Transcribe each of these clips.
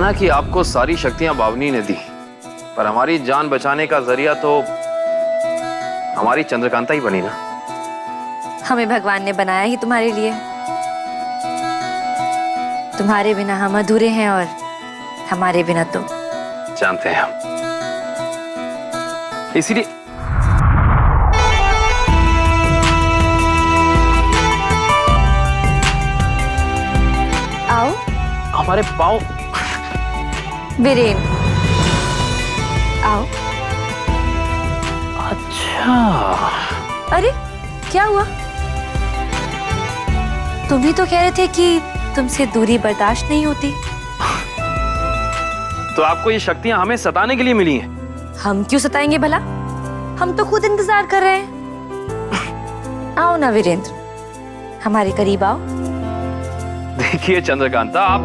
माना कि आपको सारी शक्तियां बावनी ने दी, पर हमारी जान बचाने का जरिया तो हमारी चंद्रकांता ही बनी ना। हमें भगवान ने बनाया ही तुम्हारे लिए। तुम्हारे बिना हम अधूरे हैं और हमारे बिना तुम। जानते हैं हम, इसीलिए आओ। हमारे पाँव। वीरेन आओ। अच्छा, अरे क्या हुआ? तुम ही तो कह रहे थे कि तुमसे दूरी बर्दाश्त नहीं होती। तो आपको ये शक्तियां हमें सताने के लिए मिली हैं? हम क्यों सताएंगे भला? हम तो खुद इंतजार कर रहे हैं। आओ ना वीरेंद्र, हमारे करीब आओ। देखिए चंद्रकांता, आप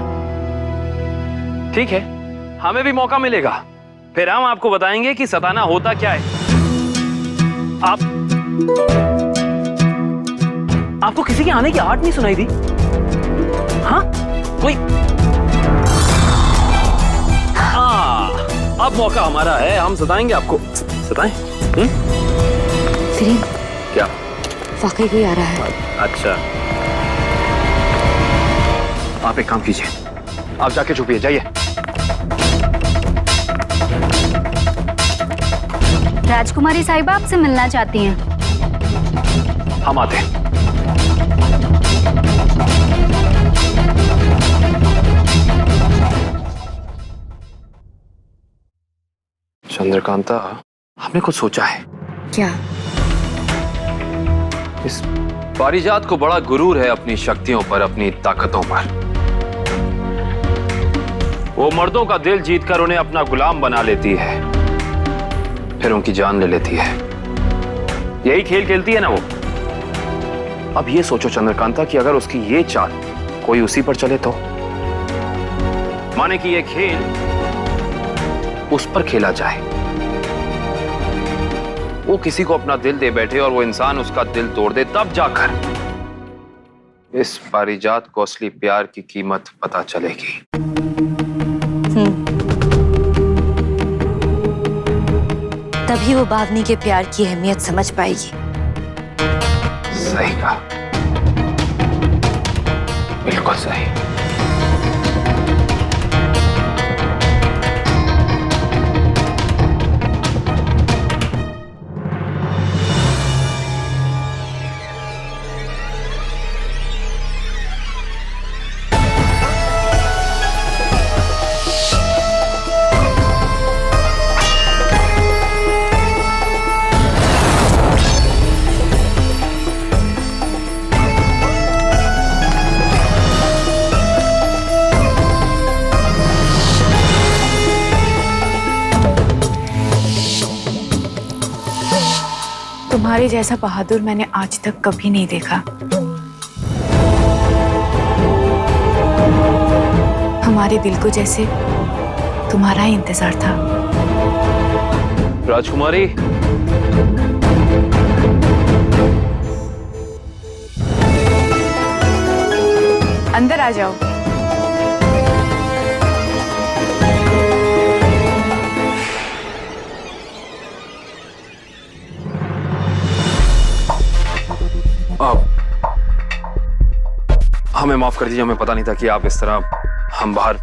ठीक है, हमें भी मौका मिलेगा, फिर हम आपको बताएंगे कि सताना होता क्या है। आपको किसी के आने की आहट नहीं सुनाई दी? हाँ, कोई? अब मौका हमारा है, हम सताएंगे आपको। सताएं? वीरेंद्र, क्या? वाकई कोई आ रहा है। अच्छा, आप एक काम कीजिए, आप जाके छुपिए, जाइए। राजकुमारी साहिबा आपसे मिलना चाहती हैं। हम आते हैं। चंद्रकांता, हमने कुछ सोचा है। क्या? इस पारिजात को बड़ा गुरूर है अपनी शक्तियों पर, अपनी ताकतों पर। वो मर्दों का दिल जीतकर उन्हें अपना गुलाम बना लेती है, फिर उनकी जान ले लेती है। यही खेल खेलती है ना वो। अब ये सोचो चंद्रकांता कि अगर उसकी ये चाल कोई उसी पर चले तो, माने कि ये खेल उस पर खेला जाए, वो किसी को अपना दिल दे बैठे और वो इंसान उसका दिल तोड़ दे, तब जाकर इस पारिजात को असली प्यार की कीमत पता चलेगी। तभी वो बावनी के प्यार की अहमियत समझ पाएगी। सही कहा, बिल्कुल सही। तुम्हारे जैसा बहादुर मैंने आज तक कभी नहीं देखा। हमारे दिल को जैसे तुम्हारा ही इंतजार था। राजकुमारी, अंदर आ जाओ। हमें माफ कर दीजिए, हमें पता नहीं था कि आप इस तरह। हम बाहर।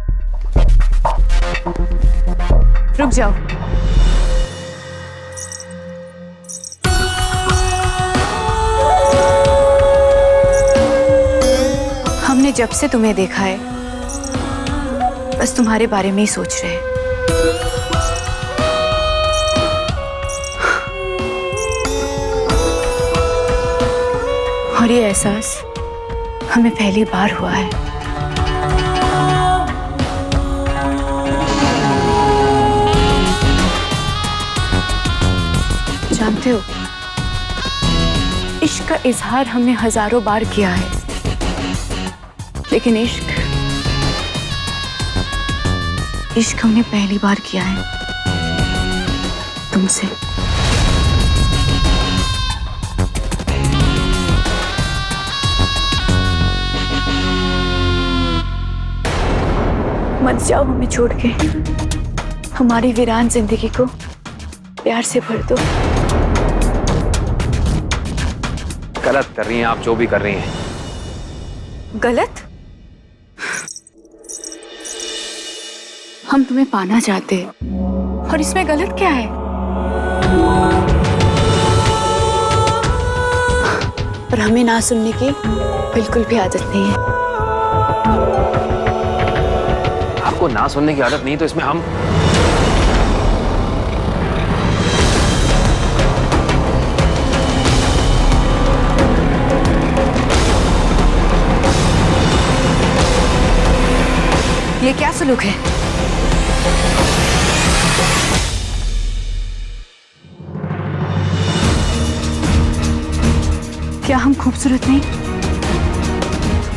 रुक जाओ। हमने जब से तुम्हें देखा है बस तुम्हारे बारे में ही सोच रहे हैं। और ये एहसास हमें पहली बार हुआ है। जानते हो, इश्क का इजहार हमने हजारों बार किया है, लेकिन इश्क हमने पहली बार किया है तुमसे। मत जाओ हमें छोड़ के। हमारी वीरान जिंदगी को प्यार से भर दो। गलत कर रही हैं आप, जो भी कर रही हैं। गलत? हम तुम्हें पाना चाहते हैं और इसमें गलत क्या है? पर हमें ना सुनने की बिल्कुल भी आदत नहीं है। आपको ना सुनने की आदत नहीं तो इसमें हम ये क्या सलूक है? क्या हम खूबसूरत नहीं?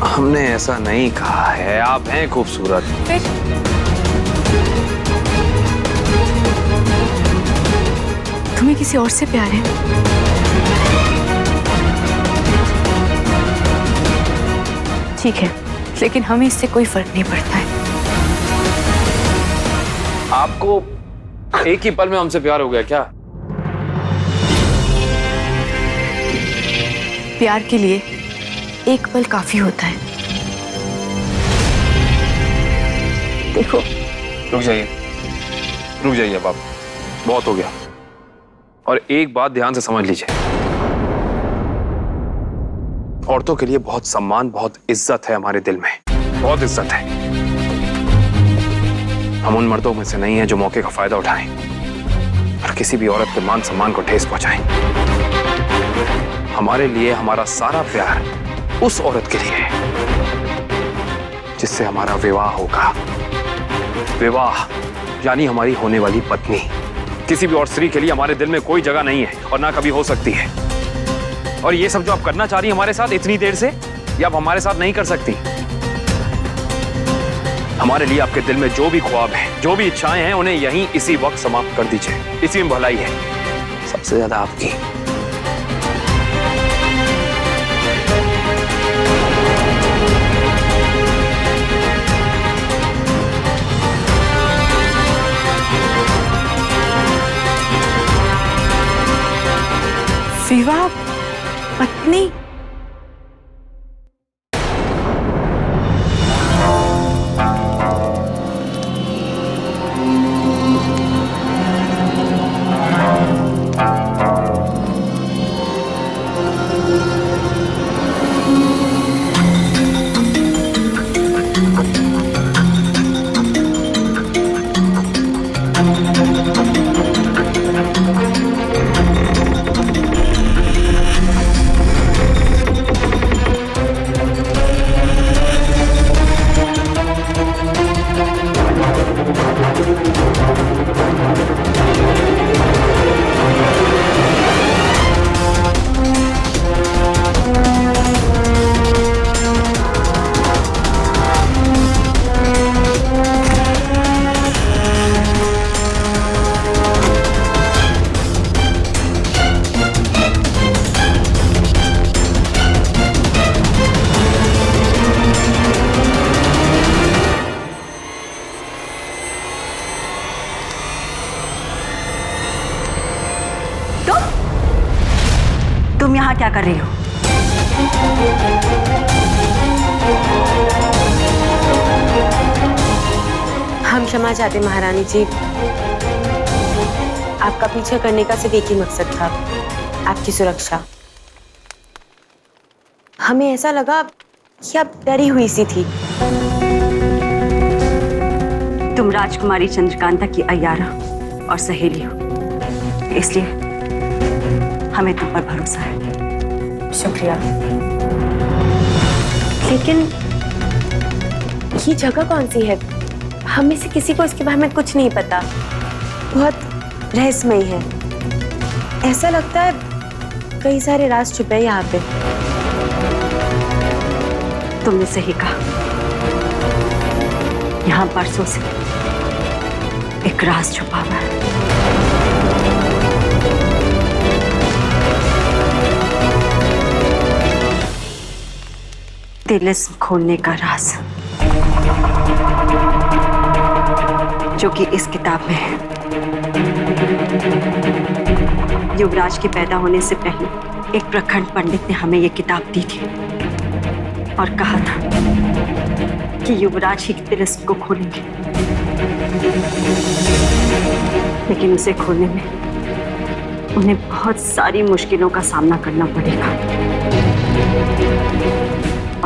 हमने ऐसा नहीं कहा है, आप हैं खूबसूरत। फिर तुम्हें किसी और से प्यार है? ठीक है, लेकिन हमें इससे कोई फर्क नहीं पड़ता है। आपको एक ही पल में हमसे प्यार हो गया क्या? प्यार के लिए एक पल काफी होता है। देखो, रुक जाइए अब आप, बहुत हो गया। और एक बात ध्यान से समझ लीजिए, औरतों के लिए बहुत सम्मान, बहुत इज्जत है हमारे दिल में, बहुत इज्जत है। हम उन मर्दों में से नहीं हैं जो मौके का फायदा उठाएं और किसी भी औरत के मान सम्मान को ठेस पहुंचाएं। हमारे लिए हमारा सारा प्यार उस औरत के लिए है जिससे हमारा विवाह होगा। विवाह यानी हमारी होने वाली पत्नी। किसी भी और स्त्री के लिए हमारे दिल में कोई जगह नहीं है और ना कभी हो सकती है। और ये सब जो आप करना चाह रही हैं हमारे साथ इतनी देर से, ये आप हमारे साथ नहीं कर सकती। हमारे लिए आपके दिल में जो भी ख्वाब हैं, जो भी इच्छाएं हैं, उन्हें यहीं इसी वक्त समाप्त कर दीजिए। इसी में भलाई है, सबसे ज्यादा आपकी। विवाह, पत्नी? तुम यहाँ क्या कर रही हो? हम क्षमा चाहते महारानी जी। आपका पीछा करने का सिर्फ एक ही मकसद था, आपकी सुरक्षा। हमें ऐसा लगा कि आप डरी हुई सी थी। तुम राजकुमारी चंद्रकांता की अय्यारा और सहेली हो, इसलिए हमें तुम पर भरोसा है। शुक्रिया। लेकिन ये जगह कौन सी है? हम में से किसी को इसके बारे में कुछ नहीं पता। बहुत रहस्यमयी है। ऐसा लगता है कई सारे राज छुपे हैं यहाँ पे। तुमने सही कहा, यहाँ बरसों से एक राज छुपा हुआ है। तिलिस्म खोलने का राज। जो कि इस किताब में है। युवराज के पैदा होने से पहले एक प्रखंड पंडित ने हमें ये किताब दी थी और कहा था कि युवराज ही तिलिस्म को खोलेंगे, लेकिन उसे खोलने में उन्हें बहुत सारी मुश्किलों का सामना करना पड़ेगा।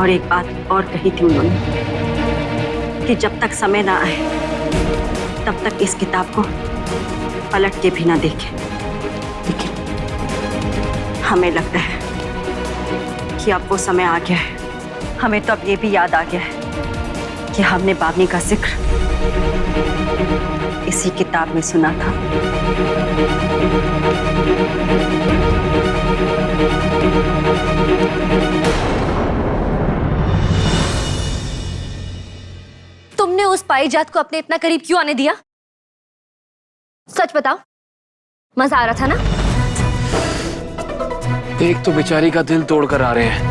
और एक बात और कही थी उन्होंने कि जब तक समय ना आए तब तक इस किताब को पलट के भी ना देखें। लेकिन हमें लगता है कि अब वो समय आ गया है। हमें तो अब ये भी याद आ गया है कि हमने बावनी का जिक्र इसी किताब में सुना था। तुमने उस पारिजात को अपने इतना करीब क्यों आने दिया? सच बताओ, मजा आ रहा था ना? एक तो बेचारी का दिल तोड़कर आ रहे हैं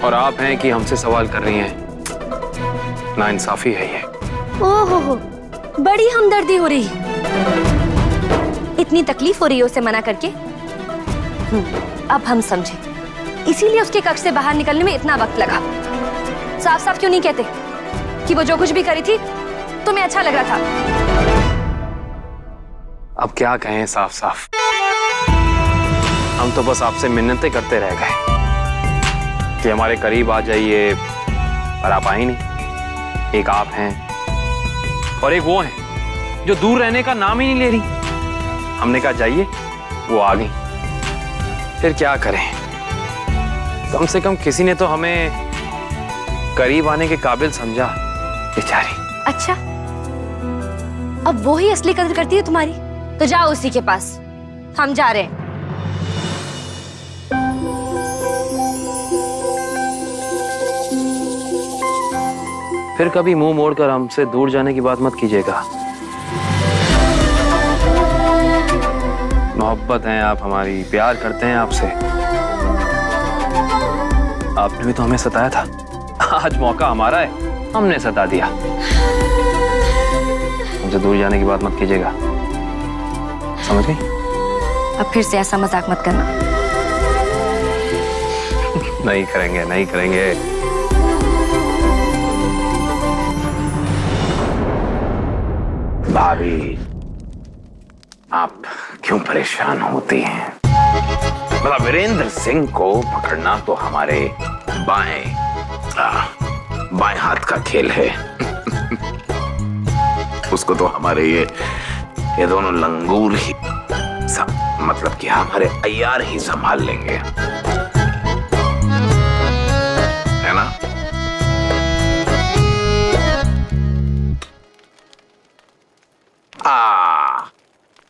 और आप हैं कि हमसे सवाल कर रही हैं। नाइंसाफी है ये। ओहो, बड़ी हमदर्दी हो रही। इतनी तकलीफ हो रही है उसे मना करके। अब हम समझे, इसीलिए उसके कक्ष से बाहर निकलने में इतना वक्त लगा। साफ साफ क्यों नहीं कहते कि वो जो कुछ भी करी थी तुम्हें अच्छा लग रहा था? अब क्या कहें साफ साफ, हम तो बस आपसे मिन्नतें करते रह गए कि हमारे करीब आ जाइए, पर आप आई नहीं। एक आप हैं और एक वो हैं जो दूर रहने का नाम ही नहीं ले रही। हमने कहा जाइए, वो आ गई। फिर क्या करें, कम से कम किसी ने तो हमें करीब आने के काबिल समझा। बेचारी। अच्छा, अब वो ही असली कदर करती है तुम्हारी? तो जाओ उसी के पास, हम जा रहे हैं। फिर कभी मुंह मोड़कर हमसे दूर जाने की बात मत कीजिएगा। मोहब्बत हैं आप हमारी, प्यार करते हैं आपसे। आपने भी तो हमें सताया था, आज मौका हमारा है, हमने सता दिया। हमसे दूर जाने की बात मत कीजिएगा, समझ गई? अब फिर से ऐसा मजाक मत करना। नहीं करेंगे, नहीं करेंगे। भाभी, आप क्यों परेशान होती हैं? मतलब वीरेंद्र सिंह को पकड़ना तो हमारे बाएं हाथ का खेल है। उसको तो हमारे ये दोनों लंगूर ही मतलब कि हमारे अय्यार ही संभाल लेंगे, है ना?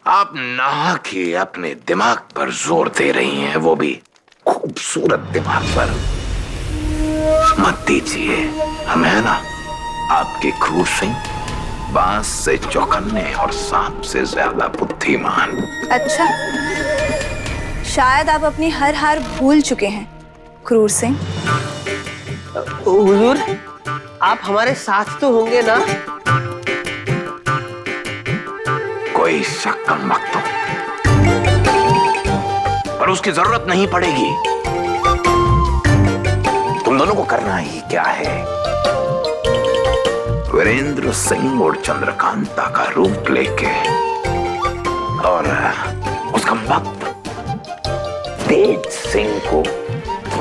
आप नहा के अपने दिमाग पर जोर दे रही हैं, वो भी खूबसूरत दिमाग पर। मत दीजिए, हम है ना आपके क्रूर सिंह, बांस से चौकन्ने और सांप से ज्यादा बुद्धिमान। अच्छा, शायद आप अपनी हर हार भूल चुके हैं क्रूर सिंह। हुजूर, आप हमारे साथ तो होंगे ना? कोई शक कम वक्त, पर उसकी जरूरत नहीं पड़ेगी। तुम दोनों को करना ही क्या है, वीरेंद्र सिंह और चंद्रकांता का रूप लेके और उसका वक्त तेज सिंह को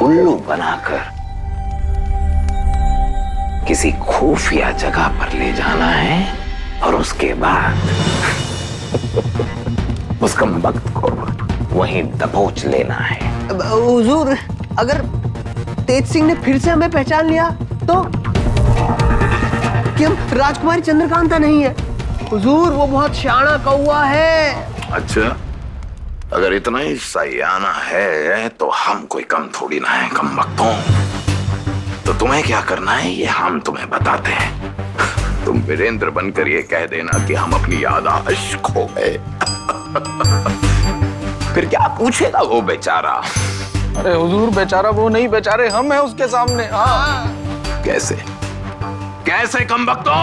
उल्लू बनाकर किसी खुफिया जगह पर ले जाना है और उसके बाद उसका वक्त को वहीं दबोच लेना है। हुजूर, अगर तेज सिंह ने फिर से हमें पहचान लिया तो? कि हम राजकुमारी चंद्रकांता नहीं है? हुजूर, वो बहुत शाना कौवा है। अच्छा, अगर इतना ही सयाना है तो हम कोई कम थोड़ी ना है, कम वक्तों। तो तुम्हें क्या करना है ये हम तुम्हें बताते हैं। तुम वीरेंद्र बनकर ये कह देना कि हम अपनी याददाश्त खो गए। फिर क्या पूछेगा वो बेचारा? अरे हुजूर, बेचारा वो नहीं, बेचारे हम हैं उसके सामने। हाँ। कैसे कैसे कम वक्तों?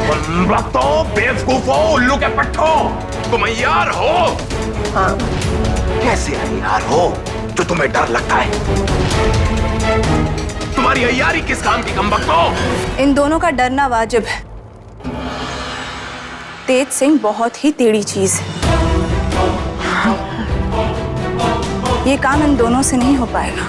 बकतो, बेवकूफो, उल्लू के पट्टो, तुम यार हो? हाँ। कैसे यार हो जो तुम्हें डर लगता है? तुम्हारी अय्यारी किस काम की, कम बकतो? इन दोनों का डरना वाजिब है। तेज सिंह बहुत ही टेढ़ी चीज है। ये काम इन दोनों से नहीं हो पाएगा।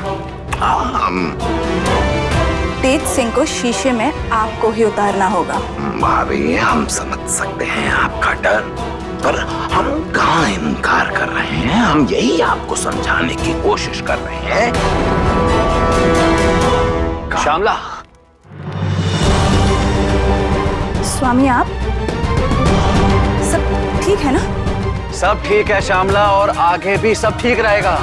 तेज सिंह को शीशे में आपको ही उतारना होगा। भाभी, हम समझ सकते हैं आपका डर, पर हम कहाँ इनकार कर रहे हैं। हम यही आपको समझाने की कोशिश कर रहे हैं। श्यामला, स्वामी आप सब ठीक है ना? सब ठीक है श्यामला, और आगे भी सब ठीक रहेगा।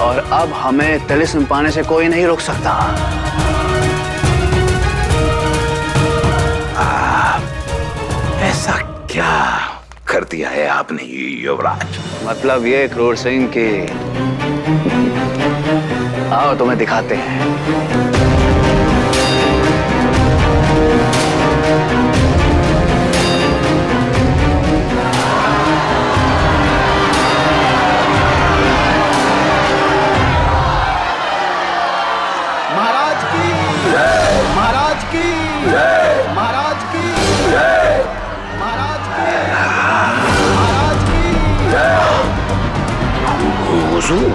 और अब हमें तिलिस्म पाने से कोई नहीं रोक सकता। ऐसा क्या कर दिया है आपने युवराज? मतलब ये क्रूर सिंह की, आओ तुम्हें दिखाते हैं। महाराज की महाराज की महाराज की महाराज की महाराज की। हुजूर,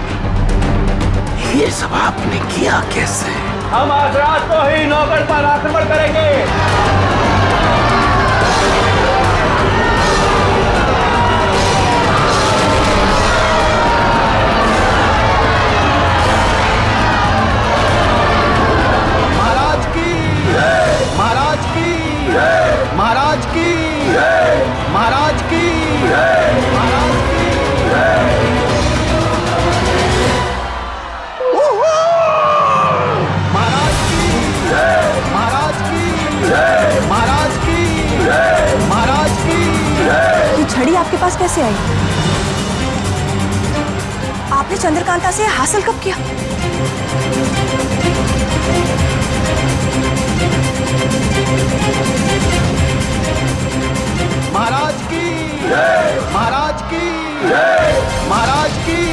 ये सब आपने किया कैसे? हम आज रात को ही नौगढ़ पर आक्रमण करेंगे। महाराज की महाराज की महाराज की महाराज की महाराज की। महाराज की महाराज की महाराज की। ये छड़ी आपके पास कैसे आई? आपने चंद्रकांता से हासिल कब किया? महाराज की महाराज की महाराज की।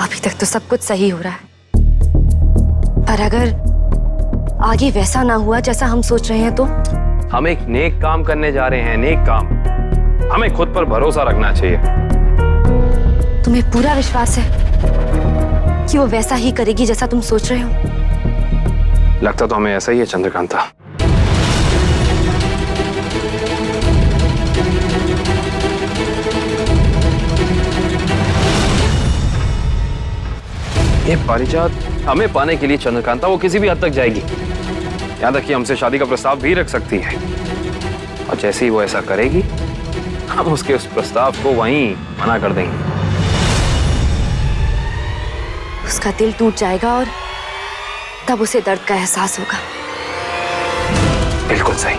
अभी तक तो सब कुछ सही हो रहा है, पर अगर आगे वैसा ना हुआ जैसा हम सोच रहे हैं तो? हम एक नेक काम करने जा रहे हैं, नेक काम। हमें खुद पर भरोसा रखना चाहिए। तुम्हें पूरा विश्वास है कि वो वैसा ही करेगी जैसा तुम सोच रहे हो? लगता तो हमें ऐसा ही है चंद्रकांता। ये पारिजात हमें पाने के लिए चंद्रकांता वो किसी भी हद तक जाएगी, यहां तक कि हमसे शादी का प्रस्ताव भी रख सकती है। और जैसे ही वो ऐसा करेगी, हम उसके उस प्रस्ताव को वहीं मना कर देंगे। उसका दिल टूट जाएगा और तब उसे दर्द का एहसास होगा। बिल्कुल सही।